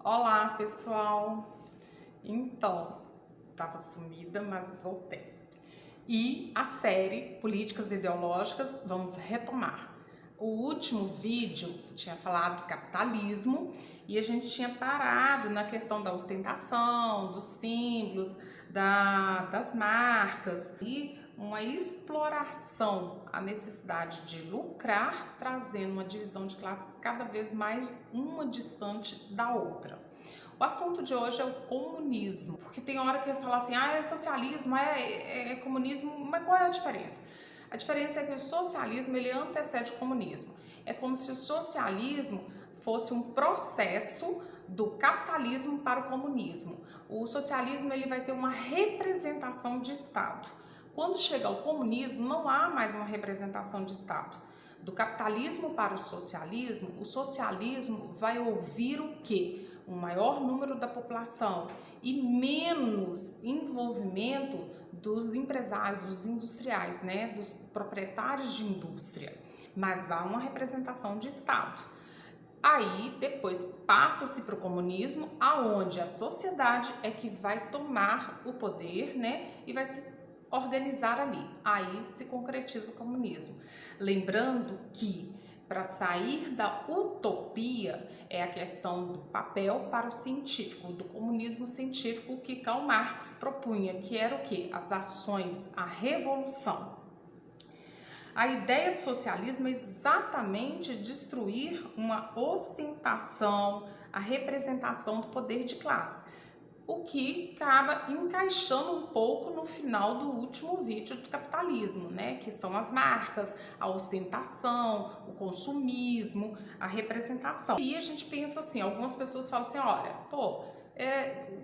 Olá, pessoal! Então, estava sumida, mas voltei. E a série Políticas Ideológicas vamos retomar. O último vídeo tinha falado do capitalismo e a gente tinha parado na questão da ostentação, dos símbolos, das marcas e uma exploração, a necessidade de lucrar, trazendo uma divisão de classes cada vez mais uma distante da outra. O assunto de hoje é o comunismo, porque tem hora que eu falo assim, é socialismo, é comunismo, mas qual é a diferença? A diferença é que o socialismo ele antecede o comunismo. É como se o socialismo fosse um processo do capitalismo para o comunismo. O socialismo ele vai ter uma representação de Estado. Quando chega ao comunismo, não há mais uma representação de Estado. Do capitalismo para o socialismo vai ouvir o quê? Um maior número da população e menos envolvimento dos empresários, dos industriais, né, dos proprietários de indústria. Mas há uma representação de Estado. Aí depois passa-se para o comunismo, aonde a sociedade é que vai tomar o poder, né, e vai se organizar ali. Aí se concretiza o comunismo. Lembrando que para sair da utopia é a questão do papel para o científico, do comunismo científico que Karl Marx propunha, que era o quê? As ações, a revolução. A ideia do socialismo é exatamente destruir uma ostentação, a representação do poder de classe, o que acaba encaixando um pouco no final do último vídeo do capitalismo, né? Que são as marcas, a ostentação, o consumismo, a representação. E a gente pensa assim, algumas pessoas falam assim, olha,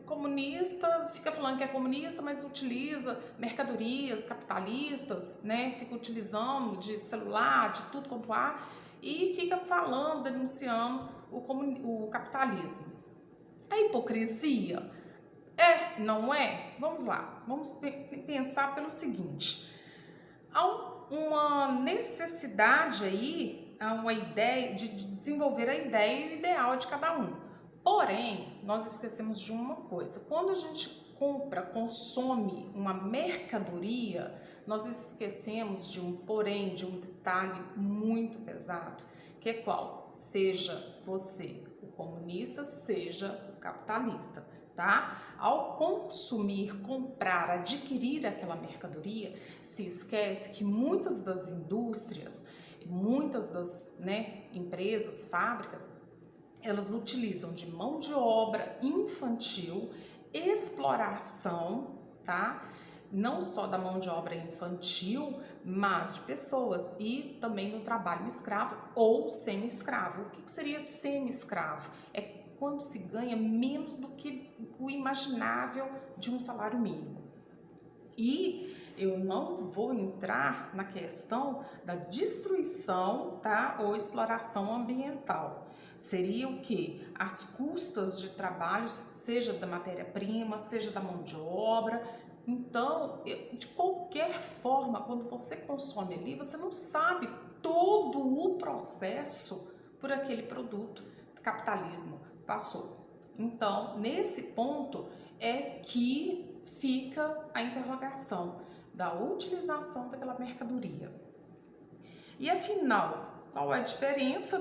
comunista fica falando que é comunista, mas utiliza mercadorias capitalistas, né? Fica utilizando de celular, de tudo quanto há, e fica falando, denunciando o capitalismo. A hipocrisia não é? Vamos lá, vamos pensar pelo seguinte, há uma necessidade aí, há uma ideia de desenvolver a ideia e o ideal de cada um. Porém, nós esquecemos de uma coisa, quando a gente consome uma mercadoria, nós esquecemos de um porém, de um detalhe muito pesado, que é qual? Seja você o comunista, seja o capitalista. Tá? Ao consumir, comprar, adquirir aquela mercadoria, se esquece que muitas das indústrias, muitas das empresas, fábricas, elas utilizam de mão de obra infantil, exploração, tá? Não só da mão de obra infantil, mas de pessoas e também no trabalho escravo ou semi-escravo. O que seria semi-escravo? É quando se ganha menos do que o imaginável de um salário mínimo. E eu não vou entrar na questão da destruição, tá, ou exploração ambiental. Seria o que? As custas de trabalhos, seja da matéria-prima, seja da mão de obra. Então, de qualquer forma, quando você consome ali, você não sabe todo o processo por aquele produto do capitalismo passou. Então, nesse ponto é que fica a interrogação da utilização daquela mercadoria. E afinal, qual é a diferença,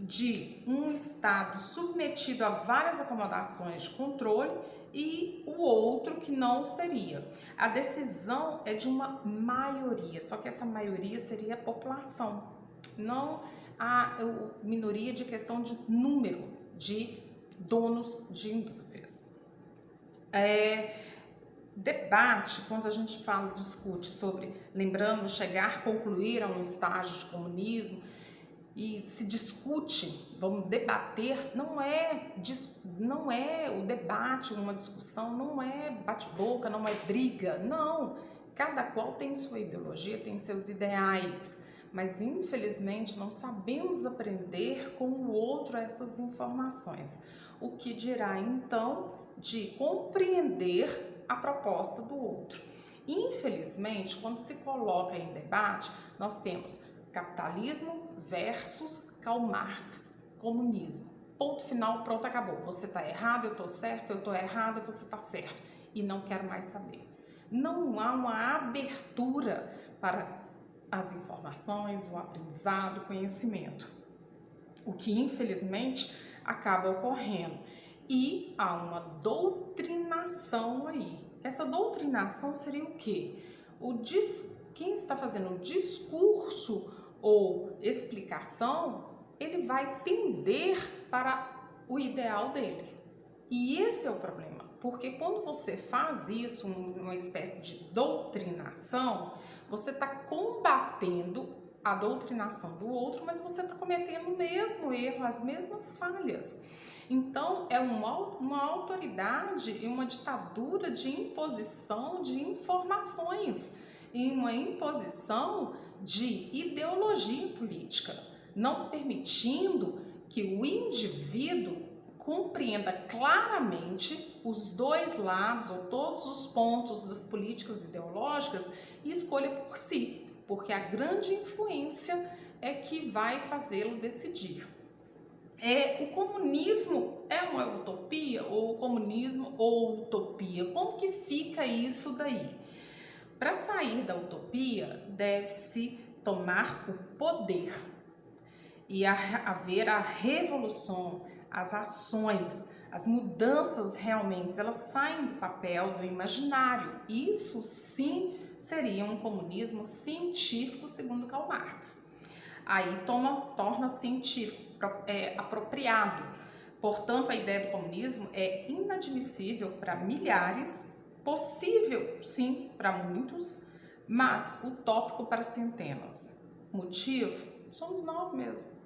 de um Estado submetido a várias acomodações de controle e o outro que não seria? A decisão é de uma maioria, só que essa maioria seria a população, não a minoria de questão de número de donos de indústrias. Debate, quando a gente discute sobre, lembrando, chegar, concluir a um estágio de comunismo, e se discute, vamos debater, não é o debate, uma discussão, não é bate-boca, não é briga, não. Cada qual tem sua ideologia, tem seus ideais, mas infelizmente não sabemos aprender com o outro essas informações. O que dirá então de compreender a proposta do outro? Infelizmente, quando se coloca em debate, nós temos capitalismo versus Karl Marx, comunismo. ponto final, pronto, acabou. Você está errado, eu estou certo, eu estou errada, você está certo. E não quero mais saber. Não há uma abertura para as informações, o aprendizado, o conhecimento. O que, infelizmente, acaba ocorrendo. E há uma doutrinação aí. Essa doutrinação seria o quê? Quem está fazendo o discurso ou explicação, ele vai tender para o ideal dele. E esse é o problema, porque quando você faz isso, uma espécie de doutrinação, você está combatendo a doutrinação do outro, mas você está cometendo o mesmo erro, as mesmas falhas. Então, é uma autoridade e uma ditadura de imposição de informações e uma imposição de ideologia política, não permitindo que o indivíduo compreenda claramente os dois lados ou todos os pontos das políticas ideológicas e escolha por si, porque a grande influência é que vai fazê-lo decidir. O comunismo é uma utopia ou o comunismo ou utopia? Como que fica isso daí? Para sair da utopia, deve-se tomar o poder e haver a revolução, as ações, as mudanças realmente, elas saem do papel, do imaginário. Isso sim seria um comunismo científico, segundo Karl Marx. Aí torna científico, apropriado. Portanto, a ideia do comunismo é inadmissível para milhares, possível sim para muitos, mas utópico para centenas. Motivo? Somos nós mesmos.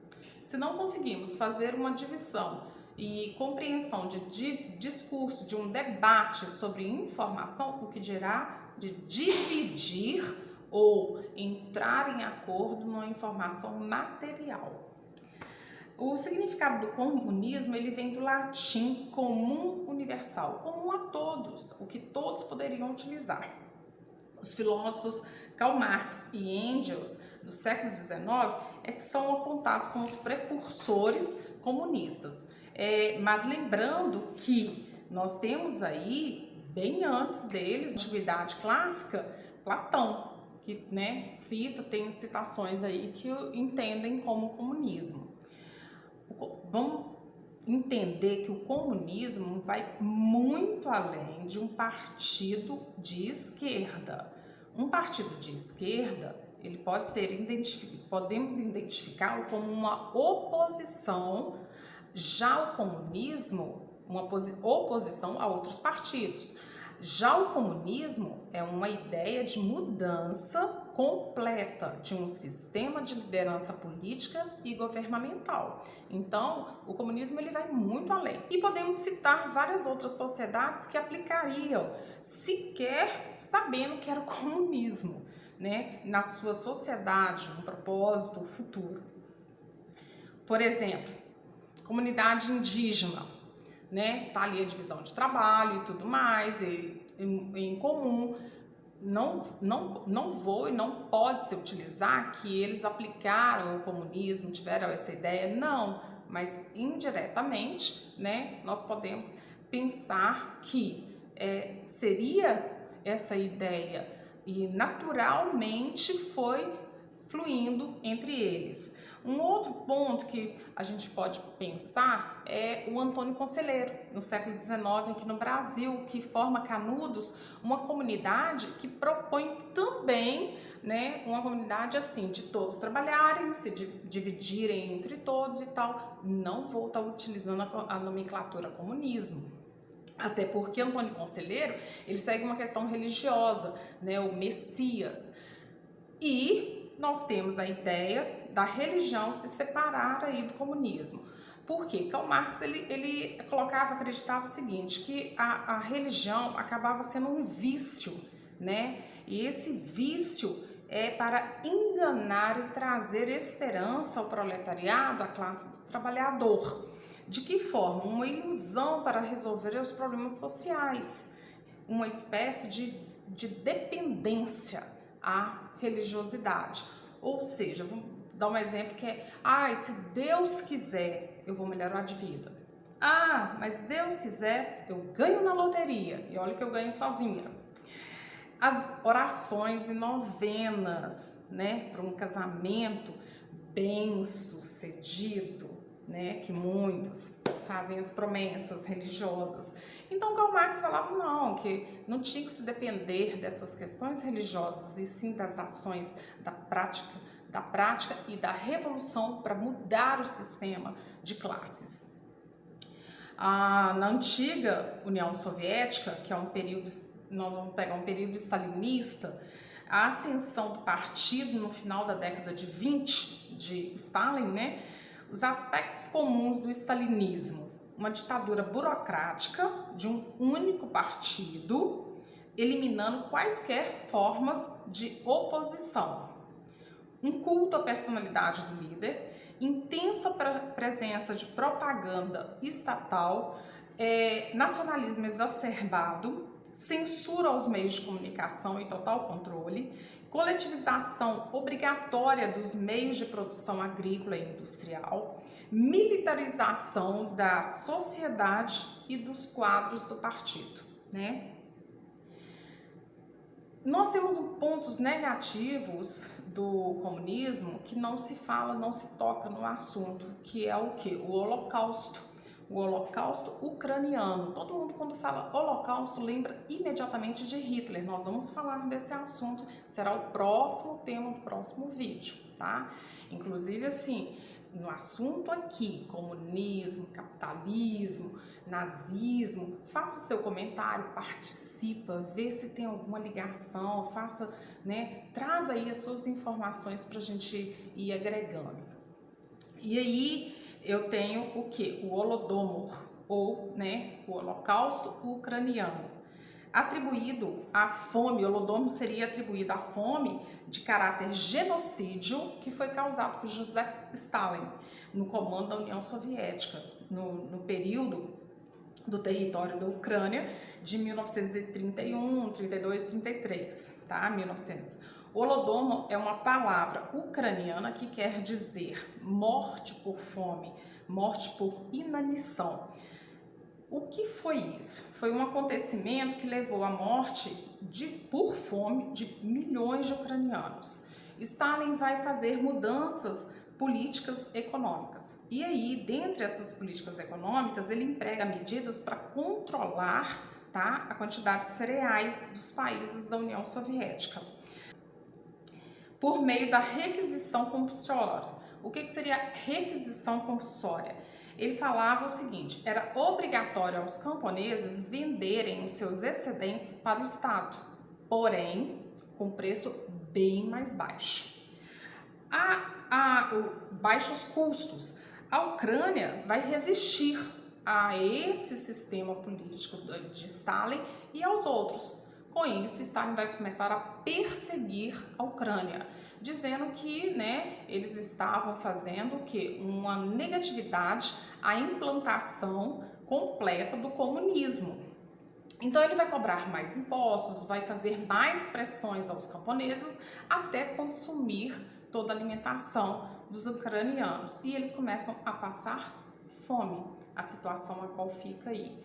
Se não conseguimos fazer uma divisão e compreensão de discurso, de um debate sobre informação, o que dirá de dividir ou entrar em acordo numa informação material. O significado do comunismo, ele vem do latim comum universal, comum a todos, o que todos poderiam utilizar. Os filósofos Karl Marx e Engels do século XIX que são apontados como os precursores comunistas. Mas lembrando que nós temos aí, bem antes deles, na Antiguidade Clássica, Platão, que tem citações aí que entendem como comunismo. Vamos entender que o comunismo vai muito além de um partido de esquerda. Um partido de esquerda, ele pode ser podemos identificá-lo como uma oposição, já o comunismo, uma oposição a outros partidos. Já o comunismo é uma ideia de mudança completa de um sistema de liderança política e governamental. Então, o comunismo ele vai muito além. E podemos citar várias outras sociedades que aplicariam, sequer sabendo que era o comunismo, na sua sociedade, um propósito futuro. Por exemplo, comunidade indígena, tá ali a divisão de trabalho e tudo mais, em comum. Não vou e não pode se utilizar que eles aplicaram o comunismo, tiveram essa ideia, não, mas indiretamente, nós podemos pensar que seria essa ideia e naturalmente foi fluindo entre eles. Um outro ponto que a gente pode pensar é o Antônio Conselheiro, no século XIX, aqui no Brasil, que forma Canudos, uma comunidade que propõe também, uma comunidade assim, de todos trabalharem, se dividirem entre todos e tal. Não vou estar utilizando a nomenclatura comunismo. Até porque Antônio Conselheiro, ele segue uma questão religiosa, o Messias. E nós temos a ideia da religião se separar aí do comunismo. Por quê? Karl Marx, ele acreditava o seguinte, que a religião acabava sendo um vício, E esse vício é para enganar e trazer esperança ao proletariado, à classe do trabalhador. De que forma? Uma ilusão para resolver os problemas sociais, uma espécie de dependência à religiosidade. Ou seja, dar um exemplo que é, se Deus quiser, eu vou melhorar de vida. Mas Deus quiser, eu ganho na loteria. E olha que eu ganho sozinha. As orações e novenas, né, para um casamento bem sucedido, né, que muitos fazem as promessas religiosas. Então Karl Marx falava não, que não tinha que se depender dessas questões religiosas e sim das ações da prática e da revolução para mudar o sistema de classes. Na antiga União Soviética, que é um período, nós vamos pegar um período stalinista, a ascensão do partido no final da década de 20 de Stalin, né, os aspectos comuns do stalinismo, uma ditadura burocrática de um único partido, eliminando quaisquer formas de oposição, um culto à personalidade do líder, intensa presença de propaganda estatal, nacionalismo exacerbado, censura aos meios de comunicação e total controle, coletivização obrigatória dos meios de produção agrícola e industrial, militarização da sociedade e dos quadros do partido, né? Nós temos pontos negativos do comunismo que não se fala, não se toca no assunto, que é o quê? O Holocausto. O Holocausto ucraniano. Todo mundo, quando fala Holocausto, lembra imediatamente de Hitler. Nós vamos falar desse assunto, será o próximo tema do próximo vídeo, tá? Inclusive, assim, no assunto aqui, comunismo, capitalismo, nazismo, faça seu comentário, participa, vê se tem alguma ligação, faça, né, traz aí as suas informações para a gente ir agregando. E aí eu tenho o que? O Holodomor, ou, né, o Holocausto ucraniano, atribuído à fome. O Holodomor seria atribuído à fome de caráter genocídio que foi causado por Joseph Stalin no comando da União Soviética no período do território da Ucrânia de 1931, 32, 33, tá? 1900. Holodomor é uma palavra ucraniana que quer dizer morte por fome, morte por inanição. O que foi isso? Foi um acontecimento que levou à morte por fome de milhões de ucranianos. Stalin vai fazer mudanças políticas econômicas. E aí, dentre essas políticas econômicas, ele emprega medidas para controlar, tá, a quantidade de cereais dos países da União Soviética, por meio da requisição compulsória. O que seria requisição compulsória? Ele falava o seguinte: era obrigatório aos camponeses venderem os seus excedentes para o Estado, porém com preço bem mais baixo. Baixos custos. A Ucrânia vai resistir a esse sistema político de Stalin e aos outros. Com isso, Stalin vai começar a perseguir a Ucrânia, dizendo que, né, eles estavam fazendo o quê? Uma negatividade à implantação completa do comunismo. Então ele vai cobrar mais impostos, vai fazer mais pressões aos camponeses até consumir toda a alimentação dos ucranianos. E eles começam a passar fome, a situação a qual fica aí.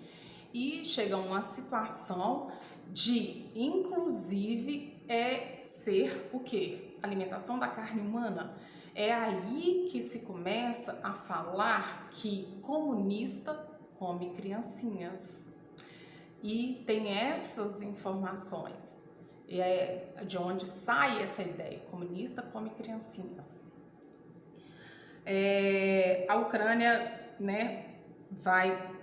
E chega uma situação de, inclusive, ser o quê? Alimentação da carne humana. É aí que se começa a falar que comunista come criancinhas. E tem essas informações. É de onde sai essa ideia, comunista come criancinhas. A Ucrânia, né, vai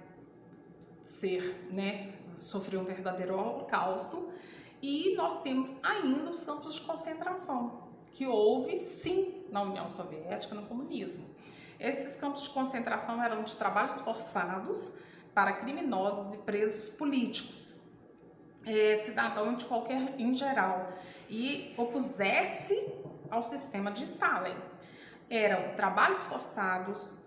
sofrer um verdadeiro holocausto, e nós temos ainda os campos de concentração, que houve sim na União Soviética, no comunismo. Esses campos de concentração eram de trabalhos forçados para criminosos e presos políticos, cidadão de qualquer em geral, e opusesse ao sistema de Stalin. Eram trabalhos forçados,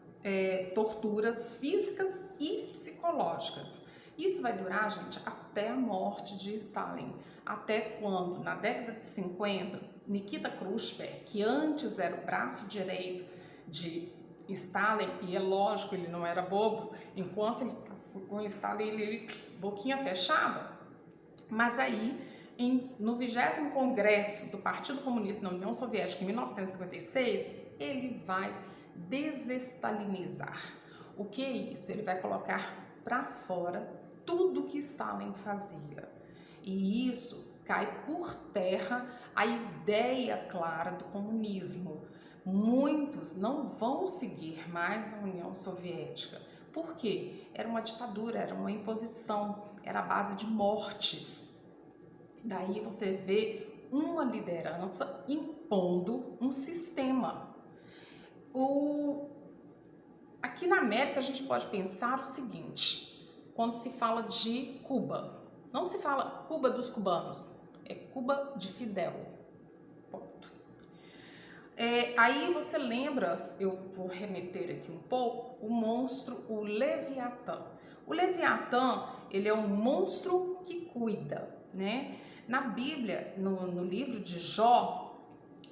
torturas físicas e psicológicas. Isso vai durar, gente, até a morte de Stalin. até quando, na década de 50, Nikita Khrushchev, que antes era o braço direito de Stalin, e é lógico, ele não era bobo, enquanto ele estava com Stalin, ele boquinha fechada, mas aí, no 20º Congresso do Partido Comunista na União Soviética, em 1956, ele vai desestalinizar. O que é isso? Ele vai colocar para fora tudo que Stalin fazia. E isso cai por terra a ideia clara do comunismo. Muitos não vão seguir mais a União Soviética. Por quê? Era uma ditadura, era uma imposição, era a base de mortes. Daí você vê uma liderança impondo um sistema. Aqui na América a gente pode pensar o seguinte, quando se fala de Cuba, não se fala Cuba dos cubanos, é Cuba de Fidel, ponto. Aí você lembra, eu vou remeter aqui um pouco, o monstro, o Leviatã. O Leviatã, ele é um monstro que cuida, né? Na Bíblia, no livro de Jó,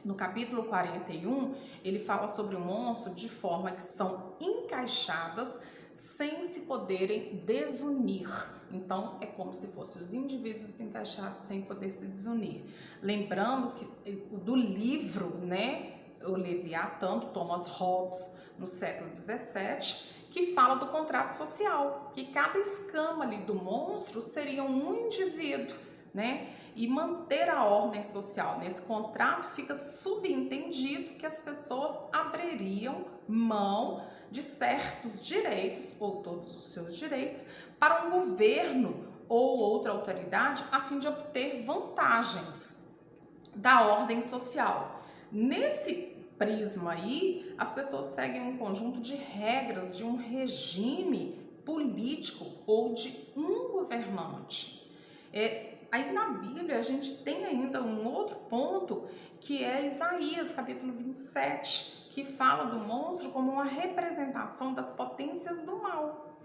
no capítulo 41, ele fala sobre o monstro de forma que são encaixadas sem se poderem desunir. Então, é como se fossem os indivíduos encaixados sem poder se desunir. Lembrando que do livro, né, o Leviatã, do Thomas Hobbes, no século XVII, que fala do contrato social, que cada escama ali do monstro seria um indivíduo, né? E manter a ordem social. Nesse contrato fica subentendido que as pessoas abririam mão de certos direitos, ou todos os seus direitos, para um governo ou outra autoridade, a fim de obter vantagens da ordem social. Nesse prisma aí, as pessoas seguem um conjunto de regras de um regime político ou de um governante. Aí na Bíblia a gente tem ainda um outro ponto, que é Isaías, capítulo 27, que fala do monstro como uma representação das potências do mal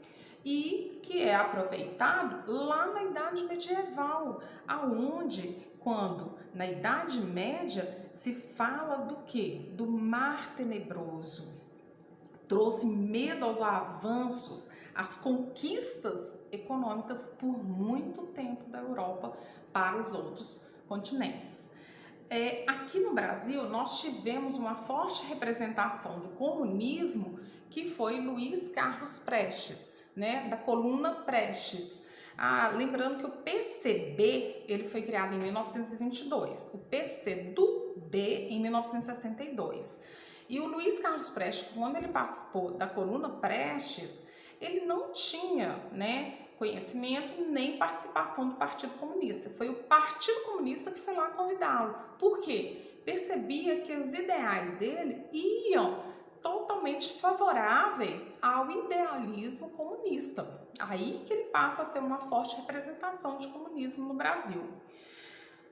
e que é aproveitado lá na Idade Medieval, aonde, quando na Idade Média se fala do quê? Do mar tenebroso. Trouxe medo aos avanços, às conquistas econômicas por muito tempo da Europa para os outros continentes. Aqui no Brasil, nós tivemos uma forte representação do comunismo, que foi Luiz Carlos Prestes, né, da coluna Prestes. Lembrando que o PCB ele foi criado em 1922, o PCdoB em 1962. E o Luiz Carlos Prestes, quando ele participou da coluna Prestes, ele não tinha, né, conhecimento nem participação do Partido Comunista. Foi o Partido Comunista que foi lá convidá-lo. Por quê? Percebia que os ideais dele iam totalmente favoráveis ao idealismo comunista. Aí que ele passa a ser uma forte representação de comunismo no Brasil.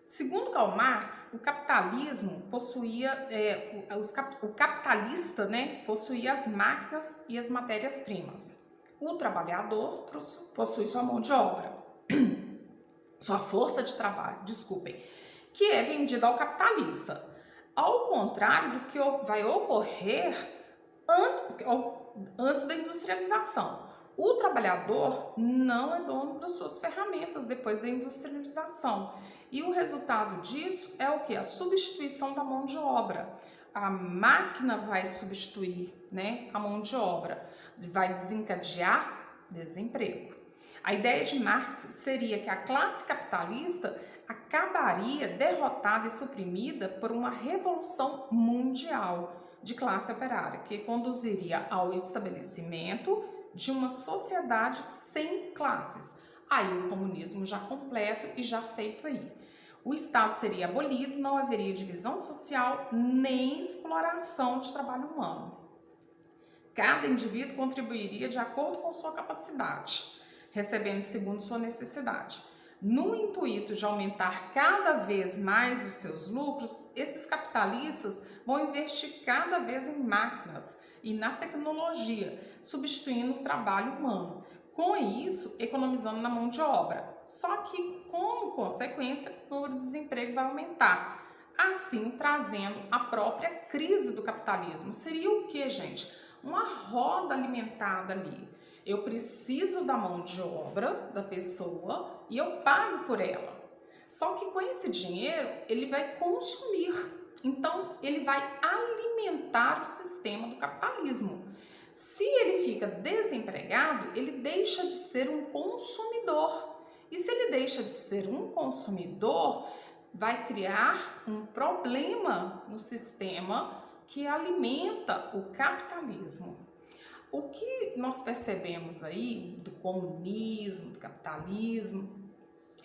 Segundo Karl Marx, o capitalismo possuía, o capitalista, né, possuía as máquinas e as matérias-primas. O trabalhador possui sua mão de obra, sua força de trabalho, desculpem, que é vendida ao capitalista. Ao contrário do que vai ocorrer antes da industrialização. O trabalhador não é dono das suas ferramentas depois da industrialização. E o resultado disso é o que? A substituição da mão de obra. A máquina vai substituir, né, a mão de obra, vai desencadear desemprego. A ideia de Marx seria que a classe capitalista acabaria derrotada e suprimida por uma revolução mundial de classe operária, que conduziria ao estabelecimento de uma sociedade sem classes. Aí o comunismo já completo e já feito aí. O Estado seria abolido, não haveria divisão social nem exploração de trabalho humano. Cada indivíduo contribuiria de acordo com sua capacidade, recebendo segundo sua necessidade. No intuito de aumentar cada vez mais os seus lucros, esses capitalistas vão investir cada vez em máquinas e na tecnologia, substituindo o trabalho humano. com isso economizando na mão de obra. Só que, como consequência, o número de desemprego vai aumentar, assim trazendo a própria crise do capitalismo. Seria o que, gente? Uma roda alimentada ali. Eu preciso da mão de obra da pessoa e eu pago por ela. Só que com esse dinheiro ele vai consumir. Então ele vai alimentar o sistema do capitalismo. Se ele fica desempregado, ele deixa de ser um consumidor. E se ele deixa de ser um consumidor, vai criar um problema no sistema que alimenta o capitalismo. O que nós percebemos aí do comunismo, do capitalismo,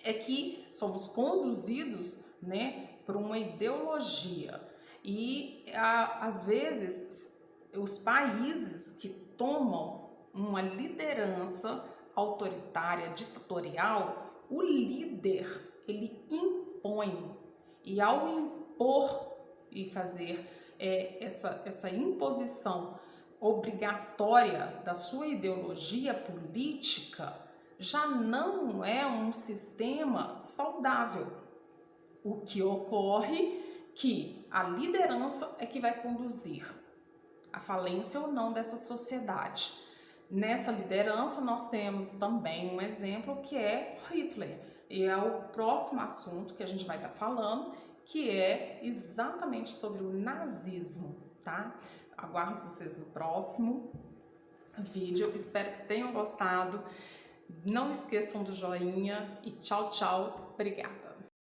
é que somos conduzidos, né, por uma ideologia. E às vezes os países que tomam uma liderança autoritária, ditatorial, o líder, ele impõe. E ao impor e fazer essa imposição obrigatória da sua ideologia política, já não é um sistema saudável. O que ocorre que a liderança é que vai conduzir a falência ou não dessa sociedade. Nessa liderança nós temos também um exemplo que é Hitler. E é o próximo assunto que a gente vai estar falando, que é exatamente sobre o nazismo, tá? Aguardo vocês no próximo vídeo. Espero que tenham gostado. Não esqueçam do joinha e tchau, tchau. Obrigada.